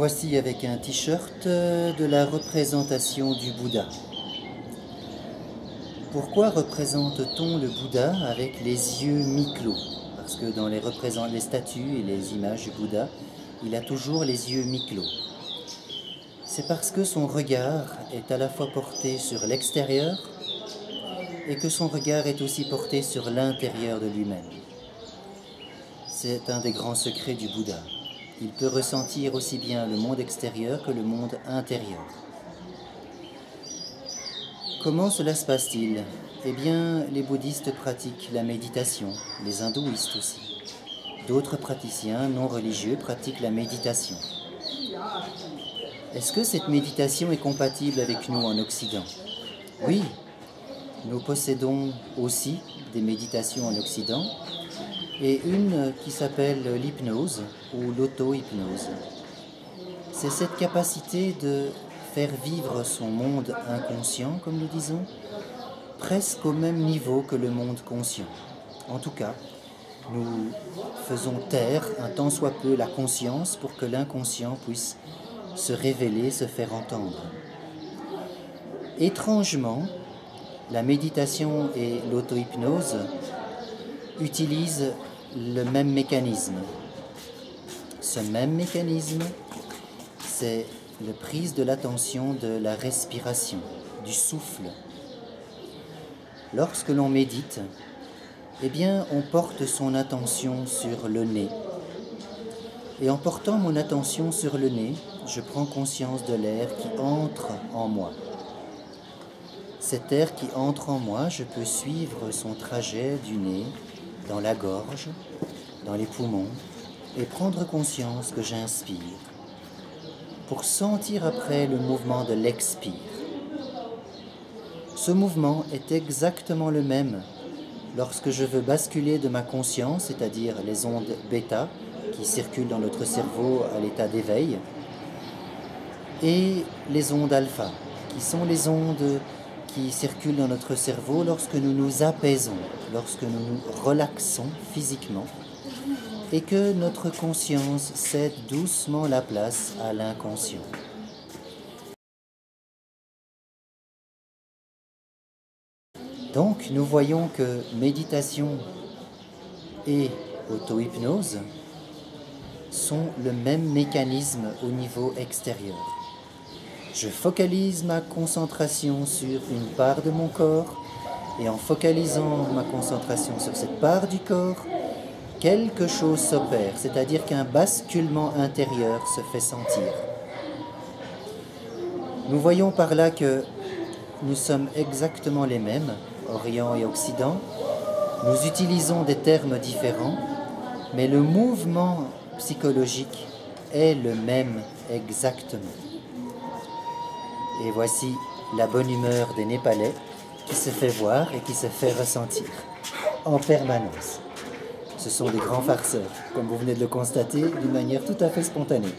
voici avec un t-shirt de la représentation du Bouddha. Pourquoi représente-t-on le Bouddha avec les yeux mi-clos? Parce que dans les statues et les images du Bouddha, il a toujours les yeux mi-clos. C'est parce que son regard est à la fois porté sur l'extérieur et que son regard est aussi porté sur l'intérieur de lui-même. C'est un des grands secrets du Bouddha. Il peut ressentir aussi bien le monde extérieur que le monde intérieur. Comment cela se passe-t-il? Eh bien, les bouddhistes pratiquent la méditation, les hindouistes aussi. D'autres praticiens non religieux pratiquent la méditation. Est-ce que cette méditation est compatible avec nous en Occident? Oui, nous possédons aussi des méditations en Occident, et une qui s'appelle l'hypnose ou l'auto-hypnose. C'est cette capacité de faire vivre son monde inconscient, comme nous disons, presque au même niveau que le monde conscient. En tout cas, nous faisons taire un tant soit peu la conscience pour que l'inconscient puisse se révéler, se faire entendre. Étrangement, la méditation et l'auto-hypnose utilisent le même mécanisme. Ce même mécanisme, c'est la prise de l'attention de la respiration, du souffle. Lorsque l'on médite, eh bien, on porte son attention sur le nez. Et en portant mon attention sur le nez, je prends conscience de l'air qui entre en moi. Cet air qui entre en moi, je peux suivre son trajet du nez dans la gorge, dans les poumons, et prendre conscience que j'inspire, pour sentir après le mouvement de l'expire. Ce mouvement est exactement le même lorsque je veux basculer de ma conscience, c'est-à-dire les ondes bêta qui circulent dans notre cerveau à l'état d'éveil, et les ondes alpha, qui sont les ondes qui circulent dans notre cerveau lorsque nous nous apaisons, lorsque nous nous relaxons physiquement, et que notre conscience cède doucement la place à l'inconscient. Donc, nous voyons que méditation et auto-hypnose sont le même mécanisme au niveau extérieur. Je focalise ma concentration sur une part de mon corps, et en focalisant ma concentration sur cette part du corps, quelque chose s'opère, c'est-à-dire qu'un basculement intérieur se fait sentir. Nous voyons par là que nous sommes exactement les mêmes, Orient et Occident. Nous utilisons des termes différents, mais le mouvement psychologique est le même exactement. Et voici la bonne humeur des Népalais qui se fait voir et qui se fait ressentir en permanence. Ce sont des grands farceurs, comme vous venez de le constater, d'une manière tout à fait spontanée.